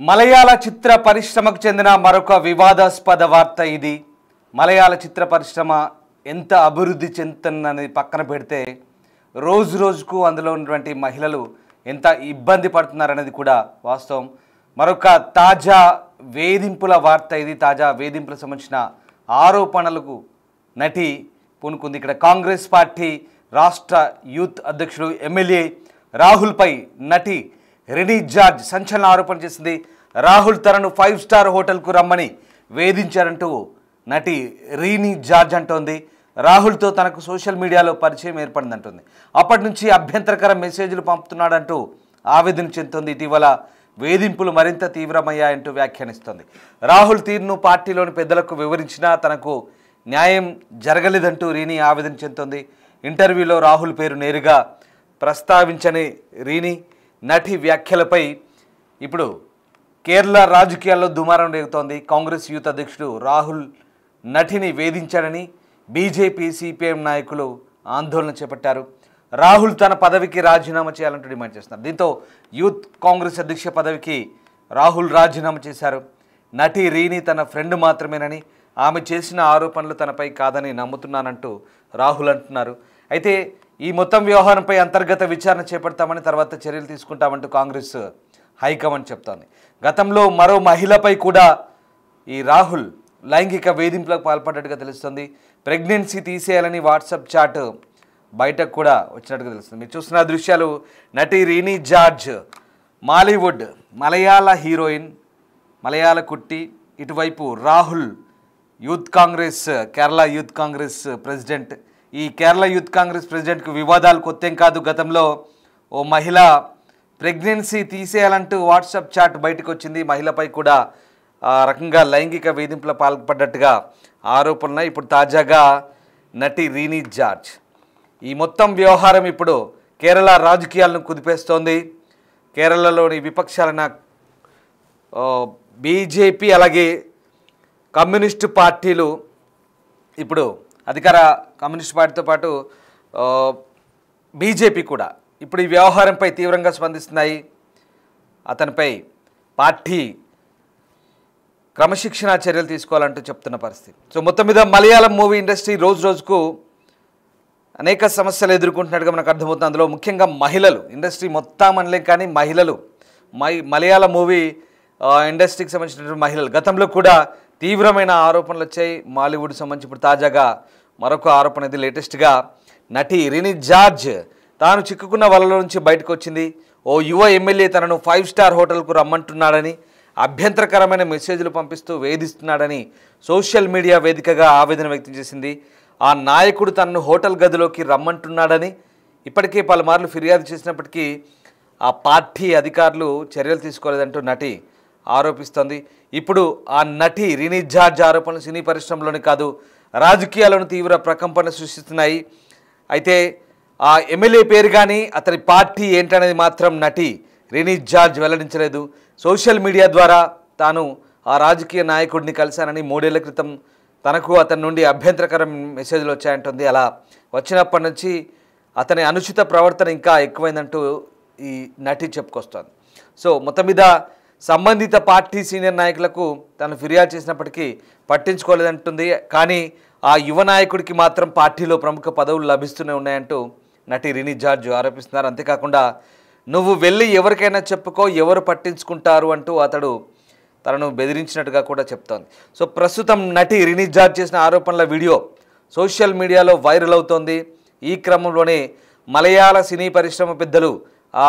మలయాళ చిత్ర పరిశ్రమకు చెందిన మరొక వివాదాస్పద వార్త ఇది. మలయాళ చిత్ర పరిశ్రమ ఎంత అభివృద్ధి చెందుతుందని పక్కన పెడితే రోజు రోజుకు అందులో ఉన్నటువంటి మహిళలు ఎంత ఇబ్బంది పడుతున్నారనేది కూడా వాస్తవం. మరొక తాజా వేధింపుల వార్త ఇది. తాజా వేధింపులకు సంబంధించిన ఆరోపణలకు నటి పూనుకుంది. ఇక్కడ కాంగ్రెస్ పార్టీ రాష్ట్ర యూత్ అధ్యక్షుడు ఎమ్మెల్యే రాహుల్పై నటి రినీ జార్జ్ సంచలన ఆరోపణ చేసింది. రాహుల్ తనను 5 స్టార్ హోటల్కు రమ్మని వేధించారంటూ నటి రినీ జార్జ్ అంటోంది. రాహుల్తో తనకు సోషల్ మీడియాలో పరిచయం ఏర్పడిందంటుంది. అప్పటి నుంచి అభ్యంతరకర మెసేజ్లు పంపుతున్నాడంటూ ఆవేదన చెందుతోంది. ఇటీవల వేధింపులు మరింత తీవ్రమయ్యాయంటూ వ్యాఖ్యానిస్తోంది. రాహుల్ తీరును పార్టీలోని పెద్దలకు వివరించినా తనకు న్యాయం జరగలేదంటూ రీనీ ఆవేదన చెందుతోంది. ఇంటర్వ్యూలో రాహుల్ పేరు నేరుగా ప్రస్తావించని రీనీ నటి వ్యాఖ్యలపై ఇప్పుడు కేరళ రాజకీయాల్లో దుమారం రేగుతోంది. కాంగ్రెస్ యూత్ అధ్యక్షుడు రాహుల్ నటిని వేధించాడని బీజేపీ సిపిఎం నాయకులు ఆందోళన చేపట్టారు. రాహుల్ తన పదవికి రాజీనామా చేయాలంటూ డిమాండ్ చేస్తున్నారు. దీంతో యూత్ కాంగ్రెస్ అధ్యక్ష పదవికి రాహుల్ రాజీనామా చేశారు. నటి రీనీ తన ఫ్రెండ్ మాత్రమేనని, ఆమె చేసిన ఆరోపణలు తనపై కాదని నమ్ముతున్నానంటూ రాహుల్ అంటున్నారు. అయితే ఈ మొత్తం వ్యవహారంపై అంతర్గత విచారణ చేపడతామని, తర్వాత చర్యలు తీసుకుంటామంటూ కాంగ్రెస్ హైకమాండ్ చెప్తోంది. గతంలో మరో మహిళపై కూడా ఈ రాహుల్ లైంగిక వేధింపులకు పాల్పడ్డట్టుగా తెలుస్తుంది. ప్రెగ్నెన్సీ తీసేయాలని వాట్సాప్ చాట్ బయటకు కూడా వచ్చినట్టుగా తెలుస్తుంది. మీరు చూస్తున్న దృశ్యాలు నటి రీనీ జార్జ్, మాలీవుడ్ మలయాళ హీరోయిన్, మలయాళ కుట్టి. ఇటువైపు Rahul youth Congress, Kerala youth Congress president. ఈ కేరళ యూత్ కాంగ్రెస్ ప్రెసిడెంట్కు వివాదాలు కొత్తేం కాదు. గతంలో ఓ మహిళ ప్రెగ్నెన్సీ తీసేయాలంటూ వాట్సాప్ చాట్ బయటకు వచ్చింది. మహిళపై కూడా ఆ రకంగా లైంగిక వేధింపులకు పాల్పడ్డట్టుగా ఆరోపణలు. ఇప్పుడు తాజాగా నటి రీనీ జార్జ్. ఈ మొత్తం వ్యవహారం ఇప్పుడు కేరళ రాజకీయాలను కుదిపేస్తోంది. కేరళలోని విపక్షాలైన బీజేపీ అలాగే కమ్యూనిస్టు పార్టీలు ఇప్పుడు అధికార కమ్యూనిస్ట్ పార్టీతో పాటు బీజేపీ కూడా ఇప్పుడు ఈ వ్యవహారంపై తీవ్రంగా స్పందిస్తున్నాయి. అతనిపై పార్టీ క్రమశిక్షణ చర్యలు తీసుకోవాలంటూ చెప్తున్న పరిస్థితి. సో మొత్తం మీద మలయాళం మూవీ ఇండస్ట్రీ రోజు రోజుకు అనేక సమస్యలు ఎదుర్కొంటున్నట్టుగా మనకు అర్థమవుతుంది. అందులో ముఖ్యంగా మహిళలు, ఇండస్ట్రీ మొత్తం అనలేం కానీ మహిళలు, మలయాళ మూవీ ఇండస్ట్రీకి సంబంధించినటువంటి మహిళలు గతంలో కూడా తీవ్రమైన ఆరోపణలు వచ్చాయి. మాలీవుడ్ సంబంధించి ఇప్పుడు తాజాగా మరొక ఆరోపణ ఇది. లేటెస్ట్గా నటి రినీ జార్జ్ తాను చిక్కుకున్న వలలో నుంచి బయటకు వచ్చింది. ఓ యువ ఎమ్మెల్యే తనను 5 స్టార్ హోటల్కు రమ్మంటున్నాడని, అభ్యంతరకరమైన మెసేజ్లు పంపిస్తూ వేధిస్తున్నాడని సోషల్ మీడియా వేదికగా ఆవేదన వ్యక్తం చేసింది. ఆ నాయకుడు తనను హోటల్ గదిలోకి రమ్మంటున్నాడని ఇప్పటికే పలుమార్లు ఫిర్యాదు చేసినప్పటికీ ఆ పార్టీ అధికారులు చర్యలు తీసుకోలేదంటూ నటి ఆరోపిస్తోంది. ఇప్పుడు ఆ నటి రినీ జార్జ్ ఆరోపణలు సినీ పరిశ్రమలోనే కాదు రాజకీయాలను తీవ్ర ప్రకంపన సృష్టిస్తున్నాయి. అయితే ఆ ఎమ్మెల్యే పేరు కానీ అతని పార్టీ ఏంటనేది మాత్రం నటి రినీ జార్జ్ వెల్లడించలేదు. సోషల్ మీడియా ద్వారా తాను ఆ రాజకీయ నాయకుడిని కలిశానని, 3 ఏళ్ల క్రితం తనకు అతని నుండి అభ్యంతరకర మెసేజ్లు వచ్చాయంటుంది. అలా వచ్చినప్పటి నుంచి అతని అనుచిత ప్రవర్తన ఇంకా ఎక్కువైందంటూ ఈ నటి చెప్పుకొస్తోంది. సో మొత్తం మీద సంబంధిత పార్టీ సీనియర్ నాయకులకు తను ఫిర్యాదు చేసినప్పటికీ పట్టించుకోలేదంటుంది. కానీ ఆ యువ నాయకుడికి మాత్రం పార్టీలో ప్రముఖ పదవులు లభిస్తూనే ఉన్నాయంటూ నటి రినీ జార్జ్ ఆరోపిస్తున్నారు. అంతేకాకుండా నువ్వు వెళ్ళి ఎవరికైనా చెప్పుకో, ఎవరు పట్టించుకుంటారు అంటూ అతడు తనను బెదిరించినట్టుగా కూడా చెప్తోంది. సో ప్రస్తుతం నటి రినీ జార్జ్ చేసిన ఆరోపణల వీడియో సోషల్ మీడియాలో వైరల్ అవుతోంది. ఈ క్రమంలోనే మలయాళ సినీ పరిశ్రమ పెద్దలు ఆ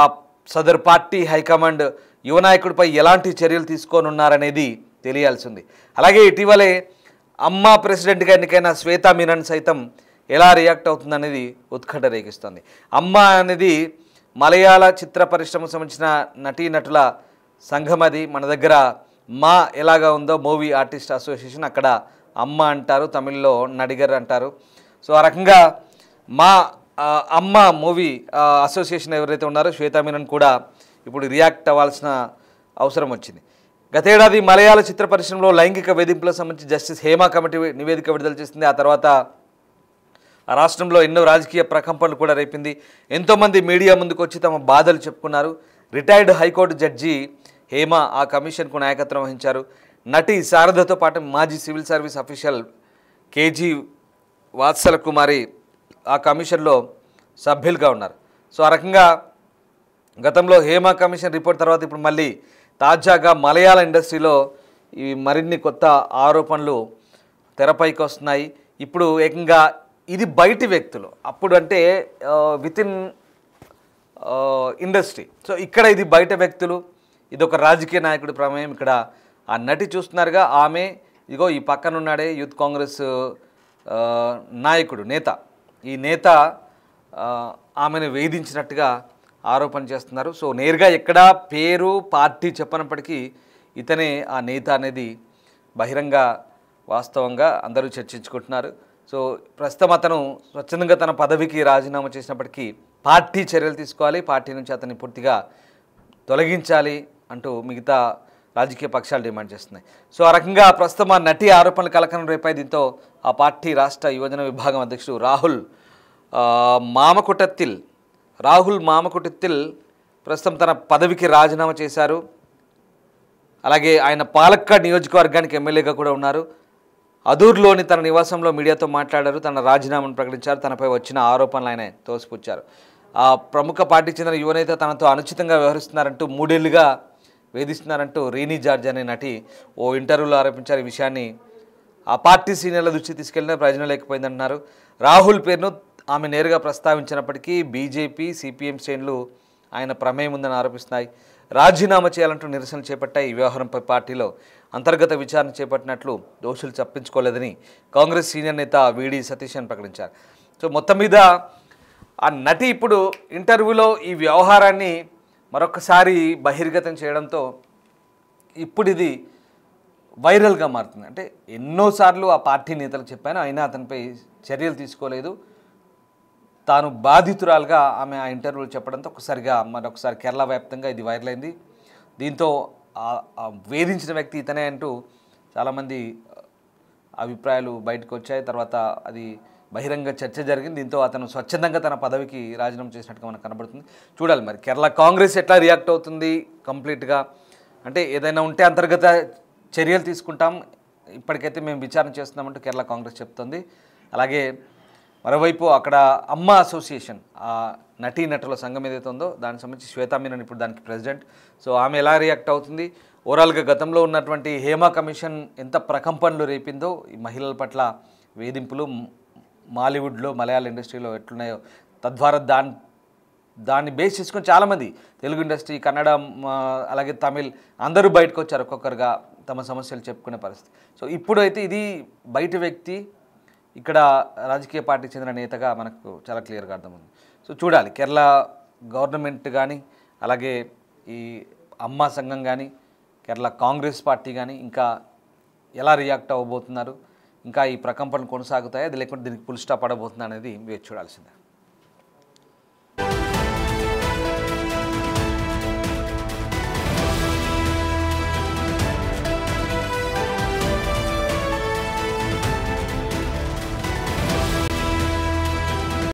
సదరు పార్టీ హైకమాండ్ యువ నాయకుడిపై ఎలాంటి చర్యలు తీసుకోనున్నారనేది తెలియాల్సింది. అలాగే ఇటీవలే అమ్మా ప్రెసిడెంట్గా ఎన్నికైన శ్వేతా మీనన్ సైతం ఎలా రియాక్ట్ అవుతుందనేది ఉత్కంఠ రేగిస్తుంది. అమ్మ అనేది మలయాళ చిత్ర పరిశ్రమకు సంబంధించిన నటీనటుల సంఘం. అది మన దగ్గర మా ఎలాగా ఉందో మూవీ ఆర్టిస్ట్ అసోసియేషన్, అక్కడ అమ్మ అంటారు, తమిళ్లో నడిగర్ అంటారు. సో ఆ రకంగా మా అమ్మ మూవీ అసోసియేషన్ ఎవరైతే ఉన్నారో శ్వేతా మీనన్ కూడా ఇప్పుడు రియాక్ట్ అవ్వాల్సిన అవసరం వచ్చింది. గతేడాది మలయాళ చిత్ర పరిశ్రమలో లైంగిక వేధింపులకు సంబంధించి జస్టిస్ హేమా కమిటీ నివేదిక విడుదల చేసింది. ఆ తర్వాత ఆ రాష్ట్రంలో ఎన్నో రాజకీయ ప్రకంపనలు కూడా రేపింది. ఎంతోమంది మీడియా ముందుకు వచ్చి తమ బాధలు చెప్పుకున్నారు. రిటైర్డ్ హైకోర్టు జడ్జి హేమ ఆ కమిషన్కు నాయకత్వం వహించారు. నటి శారదతో పాటు మాజీ civil service official KG Vatsala కుమారి ఆ కమిషన్లో సభ్యులుగా ఉన్నారు. సో ఆ రకంగా గతంలో హేమ కమిషన్ రిపోర్ట్ తర్వాత ఇప్పుడు మళ్ళీ తాజాగా మలయాళ ఇండస్ట్రీలో ఈ మరిన్ని కొత్త ఆరోపణలు తెరపైకి వస్తున్నాయి. ఇప్పుడు ఏకంగా ఇది బయటి వ్యక్తులు, అప్పుడు అంటే వితిన్ ఇండస్ట్రీ. సో ఇక్కడ ఇది బయట వ్యక్తులు, ఇది ఒక రాజకీయ నాయకుడి ప్రమేయం. ఇక్కడ ఆ నటి చూస్తున్నారుగా, ఆమె ఇగో ఈ పక్కన ఉన్నాడే యూత్ కాంగ్రెస్ నాయకుడు నేత, ఈ నేత ఆమెను వేధించినట్టుగా ఆరోపణ చేస్తున్నారు. సో నేరుగా ఎక్కడా పేరు పార్టీ చెప్పనప్పటికీ ఇతనే ఆ నేత అనేది బహిరంగ వాస్తవంగా అందరూ చర్చించుకుంటున్నారు. సో ప్రస్తుతం అతను స్వచ్ఛందంగా తన పదవికి రాజీనామా చేసినప్పటికీ పార్టీ చర్యలు తీసుకోవాలి, పార్టీ నుంచి అతన్ని పూర్తిగా తొలగించాలి అంటూ మిగతా రాజకీయ పక్షాలు డిమాండ్ చేస్తున్నాయి. సో ఆ రకంగా ప్రస్తుతం ఆ నటి ఆరోపణలు కలకలం రేపాయి. దీంతో ఆ పార్టీ రాష్ట్ర యువజన విభాగం అధ్యక్షుడు రాహుల్ మామకుటెత్తిల్ ప్రస్తుతం తన పదవికి రాజీనామా చేశారు. అలాగే ఆయన పాలక్కాడ్ నియోజకవర్గానికి ఎమ్మెల్యేగా కూడా ఉన్నారు. అదూర్లోని తన నివాసంలో మీడియాతో మాట్లాడారు, తన రాజీనామాను ప్రకటించారు. తనపై వచ్చిన ఆరోపణలు ఆయన తోసిపుచ్చారు. ఆ ప్రముఖ పార్టీ చెందిన యువనేత తనతో అనుచితంగా వ్యవహరిస్తున్నారంటూ 3 ఏళ్లుగా వేధిస్తున్నారంటూ రీనీ జార్జ్ అనే నటి ఓ ఇంటర్వ్యూలో ఆరోపించారు. ఈ విషయాన్ని ఆ పార్టీ సీనియర్ల దృష్టికి తీసుకెళ్లిన ప్రయోజనం లేకపోయిందన్నారు. రాహుల్ పేరును ఆమె నేరుగా ప్రస్తావించినప్పటికీ బీజేపీ సిపిఎం శ్రేణులు ఆయన ప్రమేయం ఉందని ఆరోపిస్తున్నాయి. రాజీనామా చేయాలంటూ నిరసనలు చేపట్టాయి. ఈ వ్యవహారంపై పార్టీలో అంతర్గత విచారణ చేపట్టినట్లు దోషులు తప్పించుకోలేదని కాంగ్రెస్ సీనియర్ నేత వీడి సతీశన్ ప్రకటించారు. సో మొత్తం మీద ఆ నటి ఇప్పుడు ఇంటర్వ్యూలో ఈ వ్యవహారాన్ని మరొకసారి బహిర్గతం చేయడంతో ఇప్పుడు ఇది వైరల్గా మారుతుంది. అంటే ఎన్నోసార్లు ఆ పార్టీ నేతలకు చెప్పాను, అయినా అతనిపై చర్యలు తీసుకోలేదు. తాను బాధితురాలుగా ఆమె ఆ ఇంటర్వ్యూలు చెప్పడంతో మరొకసారి కేరళ వ్యాప్తంగా ఇది వైరల్ అయింది. దీంతో వేధించిన వ్యక్తి ఇతనే అంటూ చాలామంది అభిప్రాయాలు బయటకు వచ్చాయి. తర్వాత అది బహిరంగ చర్చ జరిగింది. దీంతో అతను స్వచ్ఛందంగా తన పదవికి రాజీనామా చేసినట్టుగా మనకు కనబడుతుంది. చూడాలి మరి కేరళ కాంగ్రెస్ ఎట్లా రియాక్ట్ అవుతుంది కంప్లీట్గా. అంటే ఏదైనా ఉంటే అంతర్గత చర్యలు తీసుకుంటాం, ఇప్పటికైతే మేము విచారణ చేస్తున్నామంటూ కేరళ కాంగ్రెస్ చెప్తుంది. అలాగే మరోవైపు అక్కడ అమ్మ అసోసియేషన్, ఆ నటీనటుల సంఘం ఏదైతే ఉందో దానికి సంబంధించి శ్వేతా మీనన్ ఇప్పుడు దానికి ప్రెసిడెంట్. సో ఆమె ఎలా రియాక్ట్ అవుతుంది, ఓవరాల్గా గతంలో ఉన్నటువంటి హేమ కమిషన్ ఎంత ప్రకంపనలు రేపిందో, ఈ మహిళల పట్ల వేధింపులు మాలీవుడ్లో మలయాళ ఇండస్ట్రీలో ఎట్లున్నాయో, తద్వారా దాన్ని బేస్ చేసుకొని చాలామంది తెలుగు ఇండస్ట్రీ, కన్నడ, అలాగే తమిళ్ అందరూ బయటకు వచ్చారు ఒక్కొక్కరుగా తమ సమస్యలు చెప్పుకునే పరిస్థితి. సో ఇప్పుడైతే ఇది బయట వ్యక్తి, ఇక్కడ రాజకీయ పార్టీకి చెందిన నేతగా మనకు చాలా క్లియర్గా అర్థమైంది. సో చూడాలి కేరళ గవర్నమెంట్ కానీ, అలాగే ఈ అమ్మ సంఘం కానీ, కేరళ కాంగ్రెస్ పార్టీ కానీ ఇంకా ఎలా రియాక్ట్ అవ్వబోతున్నారు, ఇంకా ఈ ప్రకంపనలు కొనసాగుతాయి, అది లేకుంటే దీనికి ఫుల్ స్టాప్ పడబోతుంది అనేది వేచి చూడాల్సిందే.